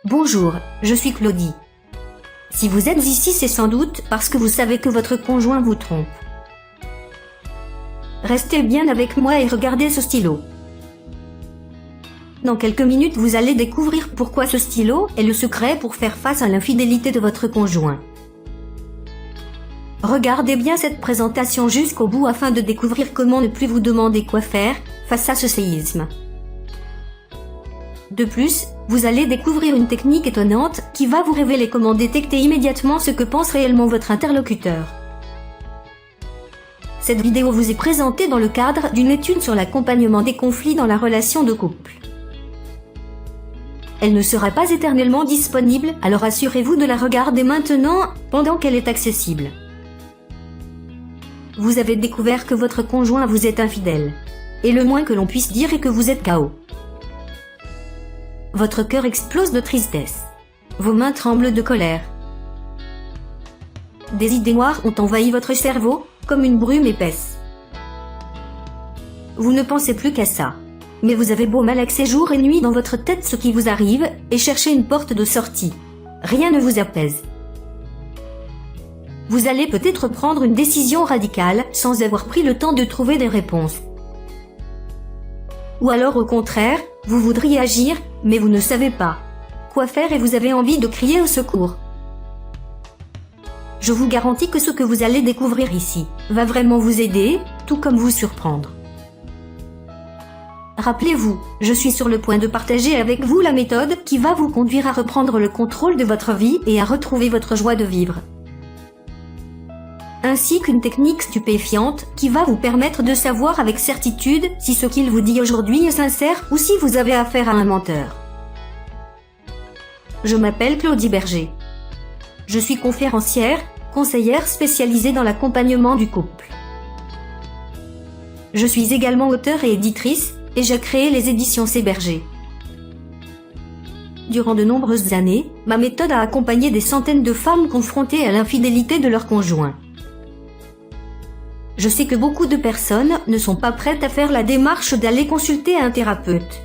Bonjour, je suis Claudie. Si vous êtes ici, c'est sans doute parce que vous savez que votre conjoint vous trompe. Restez bien avec moi et regardez ce stylo. Dans quelques minutes, vous allez découvrir pourquoi ce stylo est le secret pour faire face à l'infidélité de votre conjoint. Regardez bien cette présentation jusqu'au bout afin de découvrir comment ne plus vous demander quoi faire face à ce séisme. De plus, vous allez découvrir une technique étonnante qui va vous révéler comment détecter immédiatement ce que pense réellement votre interlocuteur. Cette vidéo vous est présentée dans le cadre d'une étude sur l'accompagnement des conflits dans la relation de couple. Elle ne sera pas éternellement disponible, alors assurez-vous de la regarder maintenant, pendant qu'elle est accessible. Vous avez découvert que votre conjoint vous est infidèle. Et le moins que l'on puisse dire est que vous êtes KO. Votre cœur explose de tristesse. Vos mains tremblent de colère. Des idées noires ont envahi votre cerveau, comme une brume épaisse. Vous ne pensez plus qu'à ça. Mais vous avez beau malaxer jour et nuit dans votre tête ce qui vous arrive, et chercher une porte de sortie. Rien ne vous apaise. Vous allez peut-être prendre une décision radicale, sans avoir pris le temps de trouver des réponses. Ou alors au contraire, vous voudriez agir, mais vous ne savez pas quoi faire et vous avez envie de crier au secours. Je vous garantis que ce que vous allez découvrir ici va vraiment vous aider, tout comme vous surprendre. Rappelez-vous, je suis sur le point de partager avec vous la méthode qui va vous conduire à reprendre le contrôle de votre vie et à retrouver votre joie de vivre. Ainsi qu'une technique stupéfiante qui va vous permettre de savoir avec certitude si ce qu'il vous dit aujourd'hui est sincère ou si vous avez affaire à un menteur. Je m'appelle Claudie Berger. Je suis conférencière, conseillère spécialisée dans l'accompagnement du couple. Je suis également auteure et éditrice, et j'ai créé les éditions C. Berger. Durant de nombreuses années, ma méthode a accompagné des centaines de femmes confrontées à l'infidélité de leur conjoint. Je sais que beaucoup de personnes ne sont pas prêtes à faire la démarche d'aller consulter un thérapeute.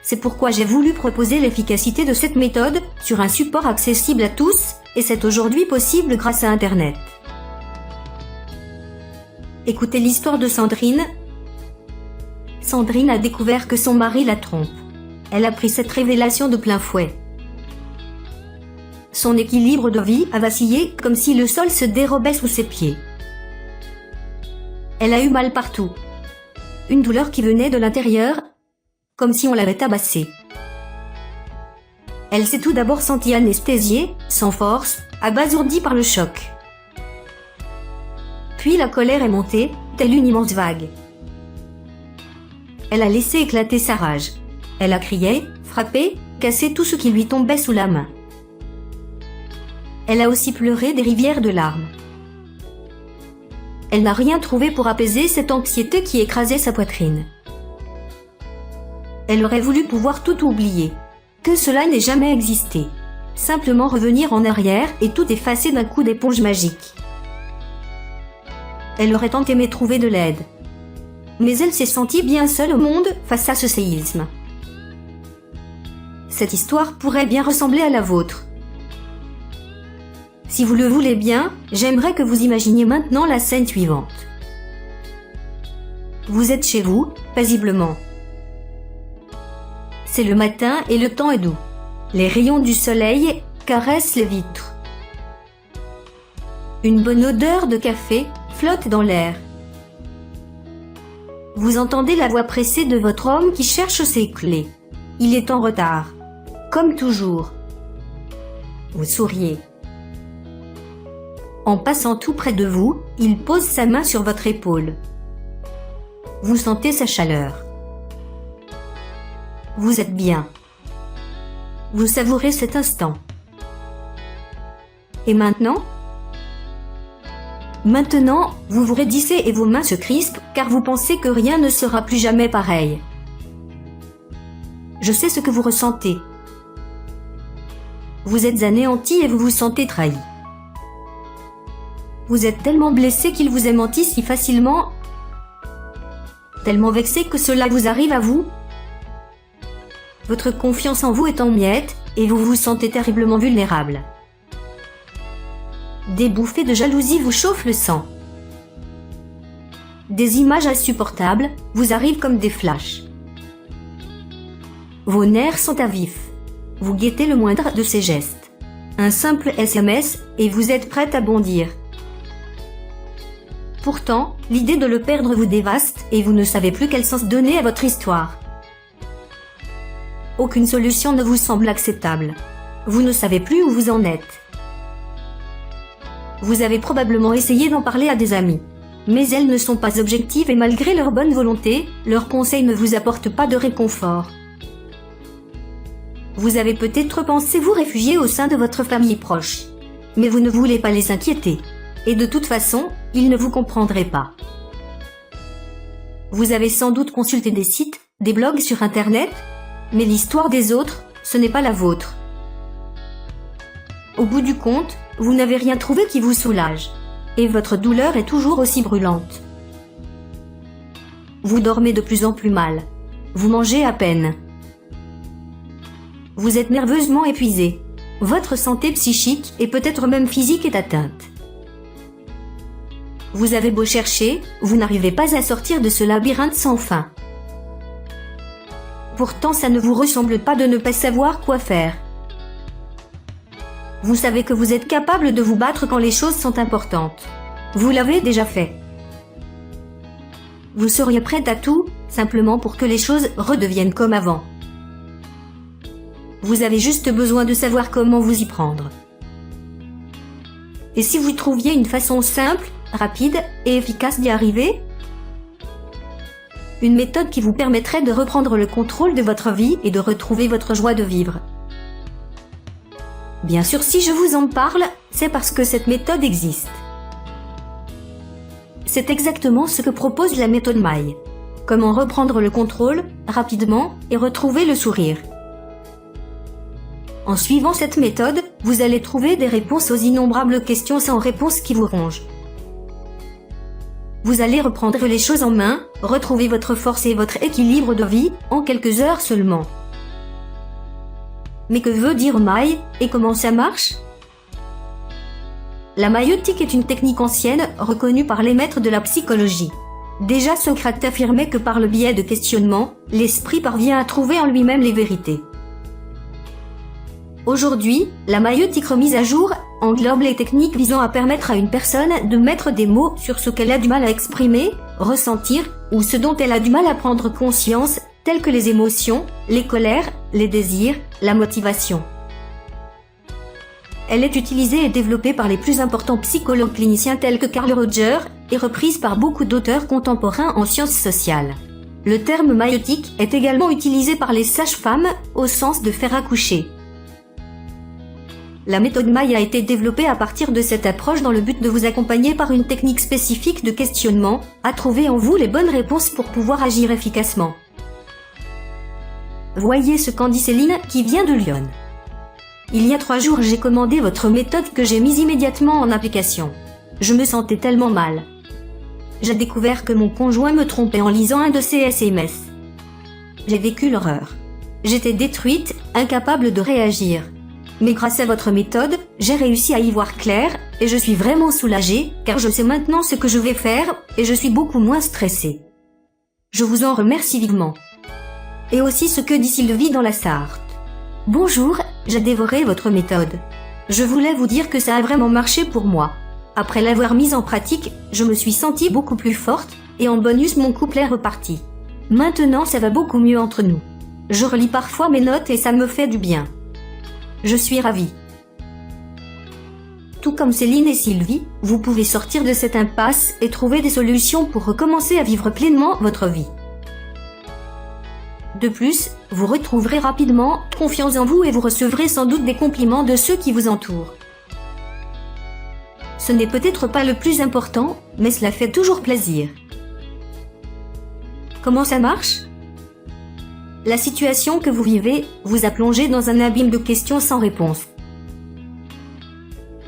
C'est pourquoi j'ai voulu proposer l'efficacité de cette méthode sur un support accessible à tous, et c'est aujourd'hui possible grâce à Internet. Écoutez l'histoire de Sandrine. Sandrine a découvert que son mari la trompe. Elle a pris cette révélation de plein fouet. Son équilibre de vie a vacillé comme si le sol se dérobait sous ses pieds. Elle a eu mal partout. Une douleur qui venait de l'intérieur, comme si on l'avait tabassée. Elle s'est tout d'abord sentie anesthésiée, sans force, abasourdie par le choc. Puis la colère est montée, telle une immense vague. Elle a laissé éclater sa rage. Elle a crié, frappé, cassé tout ce qui lui tombait sous la main. Elle a aussi pleuré des rivières de larmes. Elle n'a rien trouvé pour apaiser cette anxiété qui écrasait sa poitrine. Elle aurait voulu pouvoir tout oublier. Que cela n'ait jamais existé. Simplement revenir en arrière et tout effacer d'un coup d'éponge magique. Elle aurait tant aimé trouver de l'aide. Mais elle s'est sentie bien seule au monde face à ce séisme. Cette histoire pourrait bien ressembler à la vôtre. Si vous le voulez bien, j'aimerais que vous imaginiez maintenant la scène suivante. Vous êtes chez vous, paisiblement. C'est le matin et le temps est doux. Les rayons du soleil caressent les vitres. Une bonne odeur de café flotte dans l'air. Vous entendez la voix pressée de votre homme qui cherche ses clés. Il est en retard. Comme toujours. Vous souriez. En passant tout près de vous, il pose sa main sur votre épaule. Vous sentez sa chaleur. Vous êtes bien. Vous savourez cet instant. Et maintenant ? Maintenant, vous vous raidissez et vos mains se crispent car vous pensez que rien ne sera plus jamais pareil. Je sais ce que vous ressentez. Vous êtes anéanti et vous vous sentez trahi. Vous êtes tellement blessé qu'il vous ait menti si facilement, tellement vexé que cela vous arrive à vous. Votre confiance en vous est en miettes, et vous vous sentez terriblement vulnérable. Des bouffées de jalousie vous chauffent le sang. Des images insupportables vous arrivent comme des flashs. Vos nerfs sont à vif. Vous guettez le moindre de ces gestes. Un simple SMS, et vous êtes prête à bondir. Pourtant, l'idée de le perdre vous dévaste, et vous ne savez plus quel sens donner à votre histoire. Aucune solution ne vous semble acceptable. Vous ne savez plus où vous en êtes. Vous avez probablement essayé d'en parler à des amis. Mais elles ne sont pas objectives et malgré leur bonne volonté, leurs conseils ne vous apportent pas de réconfort. Vous avez peut-être pensé vous réfugier au sein de votre famille proche. Mais vous ne voulez pas les inquiéter. Et de toute façon, ils ne vous comprendraient pas. Vous avez sans doute consulté des sites, des blogs sur Internet, mais l'histoire des autres, ce n'est pas la vôtre. Au bout du compte, vous n'avez rien trouvé qui vous soulage. Et votre douleur est toujours aussi brûlante. Vous dormez de plus en plus mal. Vous mangez à peine. Vous êtes nerveusement épuisé. Votre santé psychique et peut-être même physique est atteinte. Vous avez beau chercher, vous n'arrivez pas à sortir de ce labyrinthe sans fin. Pourtant ça ne vous ressemble pas de ne pas savoir quoi faire. Vous savez que vous êtes capable de vous battre quand les choses sont importantes. Vous l'avez déjà fait. Vous seriez prête à tout, simplement pour que les choses redeviennent comme avant. Vous avez juste besoin de savoir comment vous y prendre. Et si vous trouviez une façon simple, rapide et efficace d'y arriver? Une méthode qui vous permettrait de reprendre le contrôle de votre vie et de retrouver votre joie de vivre. Bien sûr, si je vous en parle, c'est parce que cette méthode existe. C'est exactement ce que propose la méthode Maille. Comment reprendre le contrôle, rapidement, et retrouver le sourire. En suivant cette méthode, vous allez trouver des réponses aux innombrables questions sans réponse qui vous rongent. Vous allez reprendre les choses en main, retrouver votre force et votre équilibre de vie, en quelques heures seulement. Mais que veut dire maille, et comment ça marche? La maïeutique est une technique ancienne, reconnue par les maîtres de la psychologie. Déjà Socrate affirmait que par le biais de questionnement, l'esprit parvient à trouver en lui-même les vérités. Aujourd'hui, la maïeutique remise à jour englobe les techniques visant à permettre à une personne de mettre des mots sur ce qu'elle a du mal à exprimer, ressentir, ou ce dont elle a du mal à prendre conscience, telles que les émotions, les colères, les désirs, la motivation. Elle est utilisée et développée par les plus importants psychologues cliniciens tels que Carl Rogers et reprise par beaucoup d'auteurs contemporains en sciences sociales. Le terme maïeutique est également utilisé par les sages-femmes au sens de faire accoucher. La méthode Maille a été développée à partir de cette approche dans le but de vous accompagner par une technique spécifique de questionnement, à trouver en vous les bonnes réponses pour pouvoir agir efficacement. Voyez ce qu'en dit Céline qui vient de Lyon. Il y a 3 jours j'ai commandé votre méthode que j'ai mise immédiatement en application. Je me sentais tellement mal. J'ai découvert que mon conjoint me trompait en lisant un de ses SMS. J'ai vécu l'horreur. J'étais détruite, incapable de réagir. Mais grâce à votre méthode, j'ai réussi à y voir clair, et je suis vraiment soulagée, car je sais maintenant ce que je vais faire, et je suis beaucoup moins stressée. Je vous en remercie vivement. Et aussi ce que dit Sylvie dans la Sarthe. Bonjour, j'ai dévoré votre méthode. Je voulais vous dire que ça a vraiment marché pour moi. Après l'avoir mise en pratique, je me suis sentie beaucoup plus forte, et en bonus mon couple est reparti. Maintenant ça va beaucoup mieux entre nous. Je relis parfois mes notes et ça me fait du bien. Je suis ravie. Tout comme Céline et Sylvie, vous pouvez sortir de cette impasse et trouver des solutions pour recommencer à vivre pleinement votre vie. De plus, vous retrouverez rapidement confiance en vous et vous recevrez sans doute des compliments de ceux qui vous entourent. Ce n'est peut-être pas le plus important, mais cela fait toujours plaisir. Comment ça marche ? La situation que vous vivez vous a plongé dans un abîme de questions sans réponse.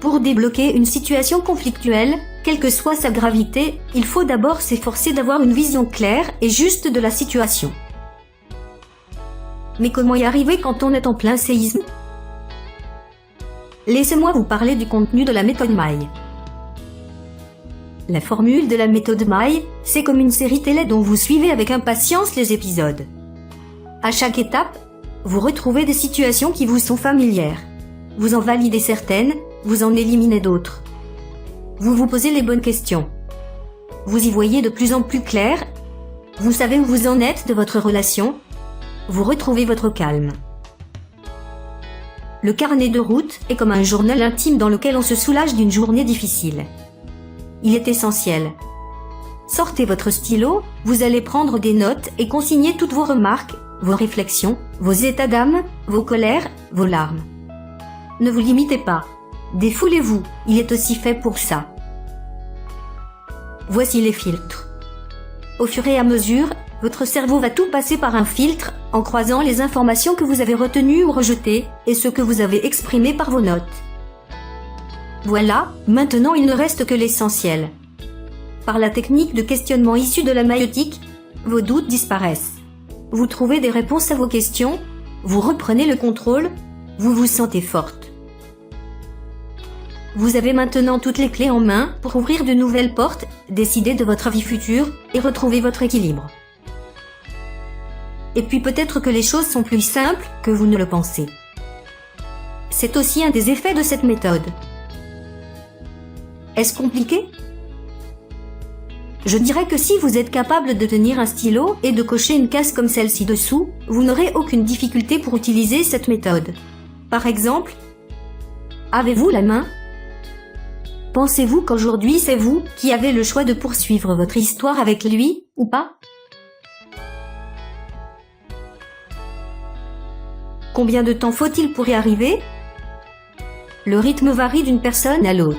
Pour débloquer une situation conflictuelle, quelle que soit sa gravité, il faut d'abord s'efforcer d'avoir une vision claire et juste de la situation. Mais comment y arriver quand on est en plein séisme? Laissez-moi vous parler du contenu de la méthode Maille. La formule de la méthode Maille, c'est comme une série télé dont vous suivez avec impatience les épisodes. À chaque étape, vous retrouvez des situations qui vous sont familières. Vous en validez certaines, vous en éliminez d'autres. Vous vous posez les bonnes questions. Vous y voyez de plus en plus clair. Vous savez où vous en êtes de votre relation. Vous retrouvez votre calme. Le carnet de route est comme un journal intime dans lequel on se soulage d'une journée difficile. Il est essentiel. Sortez votre stylo, vous allez prendre des notes et consigner toutes vos remarques, vos réflexions, vos états d'âme, vos colères, vos larmes. Ne vous limitez pas. Défoulez-vous, il est aussi fait pour ça. Voici les filtres. Au fur et à mesure, votre cerveau va tout passer par un filtre, en croisant les informations que vous avez retenues ou rejetées, et ce que vous avez exprimé par vos notes. Voilà, maintenant il ne reste que l'essentiel. Par la technique de questionnement issue de la maïeutique, vos doutes disparaissent. Vous trouvez des réponses à vos questions, vous reprenez le contrôle, vous vous sentez forte. Vous avez maintenant toutes les clés en main pour ouvrir de nouvelles portes, décider de votre vie future et retrouver votre équilibre. Et puis peut-être que les choses sont plus simples que vous ne le pensez. C'est aussi un des effets de cette méthode. Est-ce compliqué? Je dirais que si vous êtes capable de tenir un stylo et de cocher une case comme celle-ci dessous, vous n'aurez aucune difficulté pour utiliser cette méthode. Par exemple, avez-vous la main? Pensez-vous qu'aujourd'hui c'est vous qui avez le choix de poursuivre votre histoire avec lui, ou pas? Combien de temps faut-il pour y arriver? Le rythme varie d'une personne à l'autre.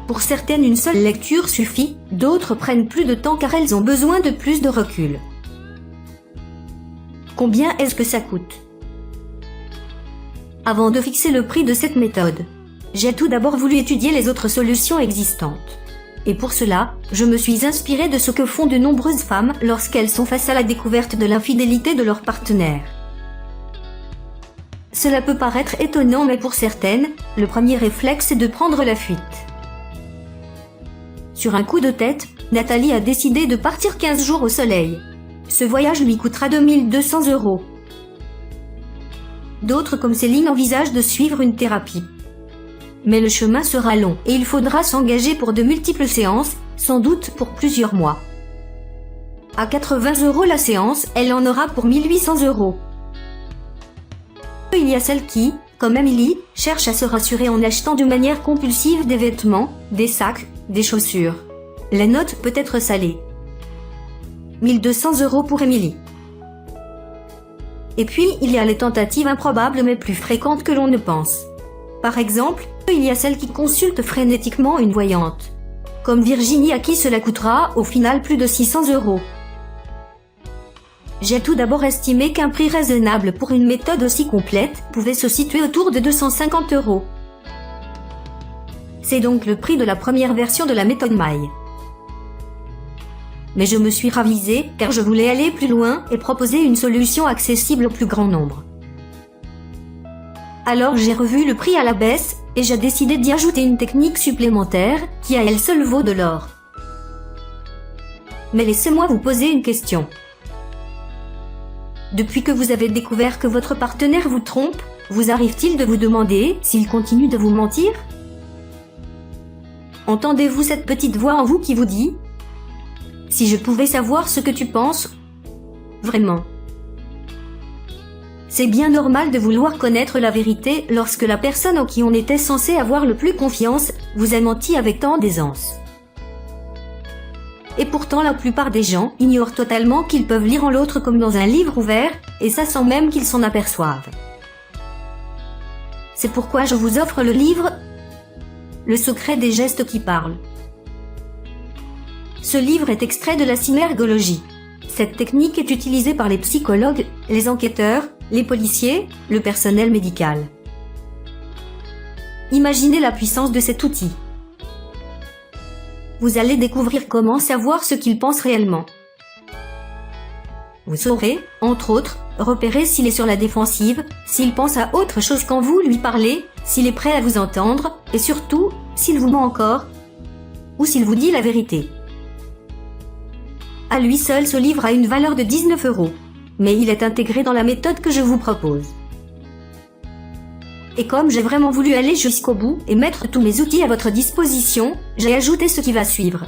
Pour certaines, une seule lecture suffit, d'autres prennent plus de temps car elles ont besoin de plus de recul. Combien est-ce que ça coûte? Avant de fixer le prix de cette méthode, j'ai tout d'abord voulu étudier les autres solutions existantes. Et pour cela, je me suis inspirée de ce que font de nombreuses femmes lorsqu'elles sont face à la découverte de l'infidélité de leur partenaire. Cela peut paraître étonnant, mais pour certaines, le premier réflexe est de prendre la fuite. Sur un coup de tête, Nathalie a décidé de partir 15 jours au soleil. Ce voyage lui coûtera 2200 €. D'autres comme Céline envisagent de suivre une thérapie. Mais le chemin sera long et il faudra s'engager pour de multiples séances, sans doute pour plusieurs mois. À 80 € la séance, elle en aura pour 1800 €. Il y a celles qui, comme Amélie, cherchent à se rassurer en achetant de manière compulsive des vêtements, des sacs, des chaussures. La note peut être salée. 1200 € pour Émilie. Et puis, il y a les tentatives improbables mais plus fréquentes que l'on ne pense. Par exemple, il y a celles qui consultent frénétiquement une voyante. Comme Virginie, à qui cela coûtera, au final, plus de 600 €. J'ai tout d'abord estimé qu'un prix raisonnable pour une méthode aussi complète pouvait se situer autour de 250 €. C'est donc le prix de la première version de la méthode Maille. Mais je me suis ravisée car je voulais aller plus loin et proposer une solution accessible au plus grand nombre. Alors j'ai revu le prix à la baisse et j'ai décidé d'y ajouter une technique supplémentaire qui à elle seule vaut de l'or. Mais laissez-moi vous poser une question. Depuis que vous avez découvert que votre partenaire vous trompe, vous arrive-t-il de vous demander s'il continue de vous mentir? Entendez-vous cette petite voix en vous qui vous dit « Si je pouvais savoir ce que tu penses, vraiment ». C'est bien normal de vouloir connaître la vérité lorsque la personne en qui on était censé avoir le plus confiance vous a menti avec tant d'aisance. Et pourtant la plupart des gens ignorent totalement qu'ils peuvent lire en l'autre comme dans un livre ouvert, et ça sans même qu'ils s'en aperçoivent. C'est pourquoi je vous offre le livre « Le secret des gestes qui parlent ». Ce livre est extrait de la synergologie. Cette technique est utilisée par les psychologues, les enquêteurs, les policiers, le personnel médical. Imaginez la puissance de cet outil. Vous allez découvrir comment savoir ce qu'ils pensent réellement. Vous saurez, entre autres, repérer s'il est sur la défensive, s'il pense à autre chose quand vous lui parlez, s'il est prêt à vous entendre, et surtout, s'il vous ment encore, ou s'il vous dit la vérité. À lui seul, ce livre a une valeur de 19 €, mais il est intégré dans la méthode que je vous propose. Et comme j'ai vraiment voulu aller jusqu'au bout et mettre tous mes outils à votre disposition, j'ai ajouté ce qui va suivre.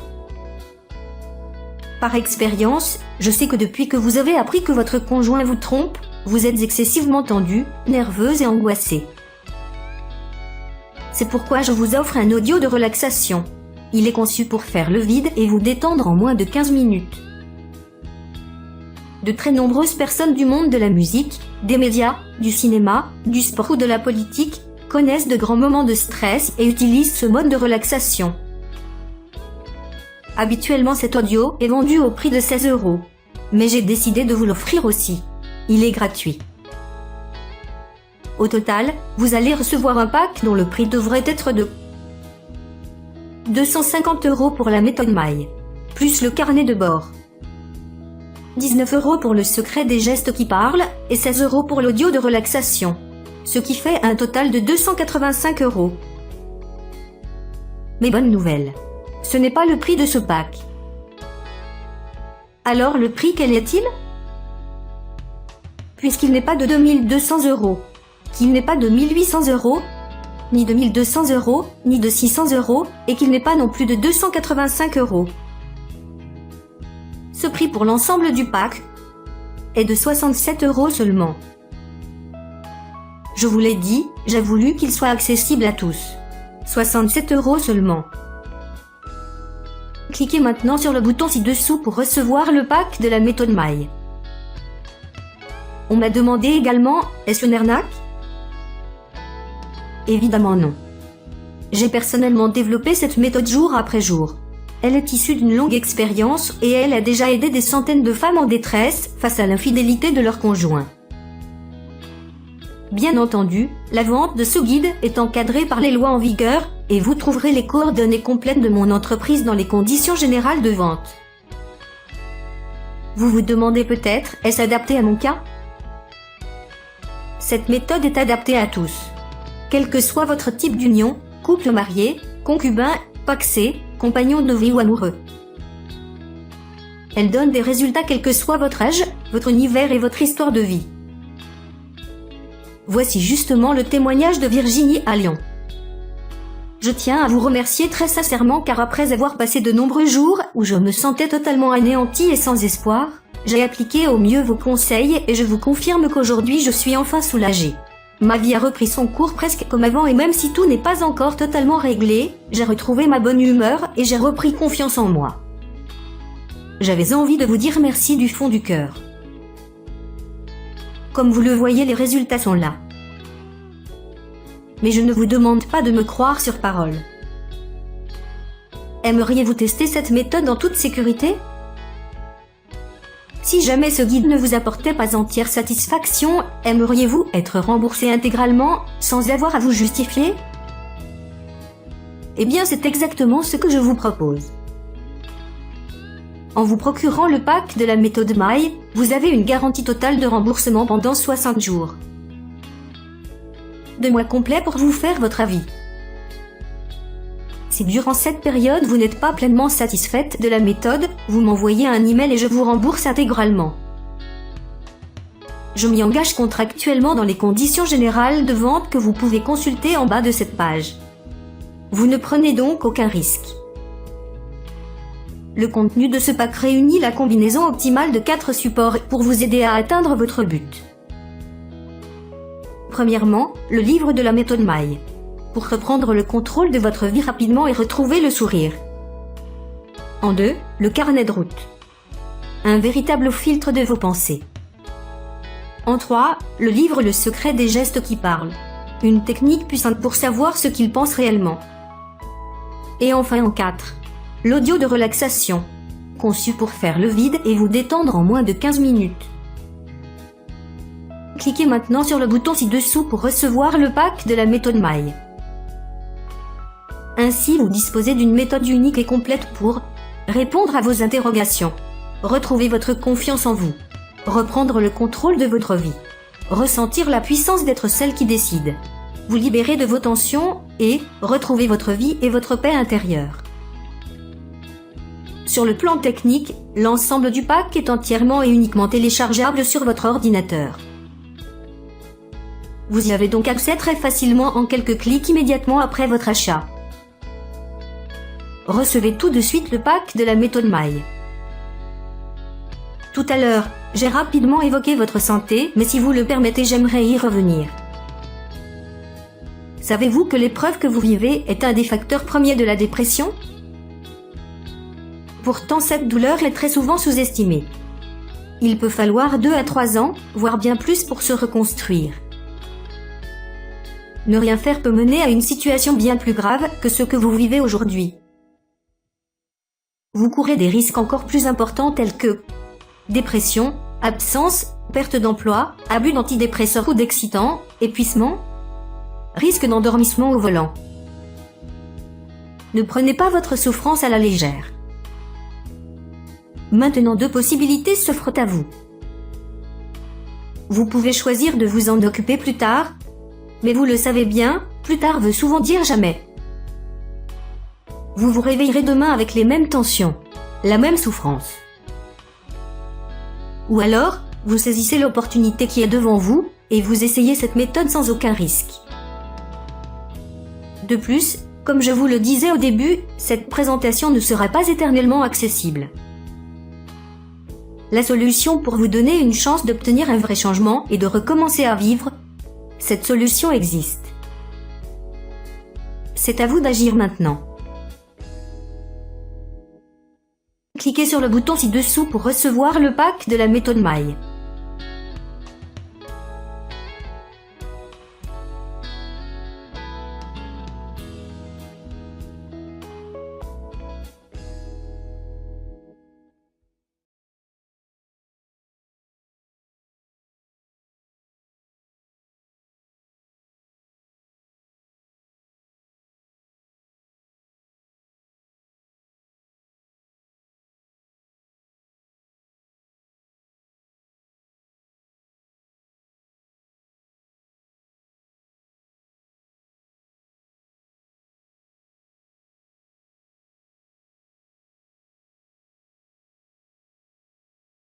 Par expérience, je sais que depuis que vous avez appris que votre conjoint vous trompe, vous êtes excessivement tendue, nerveuse et angoissée. C'est pourquoi je vous offre un audio de relaxation. Il est conçu pour faire le vide et vous détendre en moins de 15 minutes. De très nombreuses personnes du monde de la musique, des médias, du cinéma, du sport ou de la politique, connaissent de grands moments de stress et utilisent ce mode de relaxation. Habituellement, cet audio est vendu au prix de 16 €. Mais j'ai décidé de vous l'offrir aussi. Il est gratuit. Au total, vous allez recevoir un pack dont le prix devrait être de 250 € pour la méthode Maille, plus le carnet de bord. 19 € pour le secret des gestes qui parlent, et 16 € pour l'audio de relaxation. Ce qui fait un total de 285 €. Mais bonne nouvelle. Ce n'est pas le prix de ce pack. Alors le prix, quel est-il? Puisqu'il n'est pas de 2200 €, qu'il n'est pas de 1800 €, ni de 1200 €, ni de 600 €, et qu'il n'est pas non plus de 285 €. Ce prix pour l'ensemble du pack est de 67 € seulement. Je vous l'ai dit, j'ai voulu qu'il soit accessible à tous. 67 € seulement. Cliquez maintenant sur le bouton ci-dessous pour recevoir le pack de la méthode Maille. On m'a demandé également, est-ce une arnaque? Évidemment non. J'ai personnellement développé cette méthode jour après jour. Elle est issue d'une longue expérience et elle a déjà aidé des centaines de femmes en détresse face à l'infidélité de leur conjoint. Bien entendu, la vente de ce guide est encadrée par les lois en vigueur, et vous trouverez les coordonnées complètes de mon entreprise dans les conditions générales de vente. Vous vous demandez peut-être, est-ce adapté à mon cas? Cette méthode est adaptée à tous. Quel que soit votre type d'union, couple marié, concubin, pacsé, compagnon de vie ou amoureux. Elle donne des résultats quel que soit votre âge, votre univers et votre histoire de vie. Voici justement le témoignage de Virginie à Lyon. Je tiens à vous remercier très sincèrement car après avoir passé de nombreux jours où je me sentais totalement anéantie et sans espoir, j'ai appliqué au mieux vos conseils et je vous confirme qu'aujourd'hui je suis enfin soulagée. Ma vie a repris son cours presque comme avant et même si tout n'est pas encore totalement réglé, j'ai retrouvé ma bonne humeur et j'ai repris confiance en moi. J'avais envie de vous dire merci du fond du cœur. Comme vous le voyez, les résultats sont là. Mais je ne vous demande pas de me croire sur parole. Aimeriez-vous tester cette méthode en toute sécurité? Si jamais ce guide ne vous apportait pas entière satisfaction, aimeriez-vous être remboursé intégralement, sans avoir à vous justifier? Eh bien, c'est exactement ce que je vous propose. En vous procurant le pack de la méthode Maille, vous avez une garantie totale de remboursement pendant 60 jours. 2 mois complets pour vous faire votre avis. Si durant cette période vous n'êtes pas pleinement satisfaite de la méthode, vous m'envoyez un email et je vous rembourse intégralement. Je m'y engage contractuellement dans les conditions générales de vente que vous pouvez consulter en bas de cette page. Vous ne prenez donc aucun risque. Le contenu de ce pack réunit la combinaison optimale de 4 supports pour vous aider à atteindre votre but. Premièrement, le livre de la méthode Maille. Pour reprendre le contrôle de votre vie rapidement et retrouver le sourire. En 2, le carnet de route. Un véritable filtre de vos pensées. En 3, le livre Le secret des gestes qui parlent. Une technique puissante pour savoir ce qu'ils pensent réellement. Et enfin en 4, l'audio de relaxation. Conçu pour faire le vide et vous détendre en moins de 15 minutes. Cliquez maintenant sur le bouton ci-dessous pour recevoir le pack de la méthode Maille. Ainsi, vous disposez d'une méthode unique et complète pour répondre à vos interrogations, retrouver votre confiance en vous, reprendre le contrôle de votre vie, ressentir la puissance d'être celle qui décide, vous libérer de vos tensions et retrouver votre vie et votre paix intérieure. Sur le plan technique, l'ensemble du pack est entièrement et uniquement téléchargeable sur votre ordinateur. Vous y avez donc accès très facilement en quelques clics immédiatement après votre achat. Recevez tout de suite le pack de la méthode Maille. Tout à l'heure, j'ai rapidement évoqué votre santé, mais si vous le permettez, j'aimerais y revenir. Savez-vous que l'épreuve que vous vivez est un des facteurs premiers de la dépression ? Pourtant, cette douleur est très souvent sous-estimée. Il peut falloir 2 à 3 ans, voire bien plus pour se reconstruire. Ne rien faire peut mener à une situation bien plus grave que ce que vous vivez aujourd'hui. Vous courez des risques encore plus importants tels que dépression, absence, perte d'emploi, abus d'antidépresseurs ou d'excitants, épuisement, risque d'endormissement au volant. Ne prenez pas votre souffrance à la légère. Maintenant 2 possibilités s'offrent à vous. Vous pouvez choisir de vous en occuper plus tard, mais vous le savez bien, plus tard veut souvent dire jamais. Vous vous réveillerez demain avec les mêmes tensions, la même souffrance. Ou alors, vous saisissez l'opportunité qui est devant vous et vous essayez cette méthode sans aucun risque. De plus, comme je vous le disais au début, cette présentation ne sera pas éternellement accessible. La solution pour vous donner une chance d'obtenir un vrai changement et de recommencer à vivre, cette solution existe. C'est à vous d'agir maintenant. Cliquez sur le bouton ci-dessous pour recevoir le pack de la méthode Maille.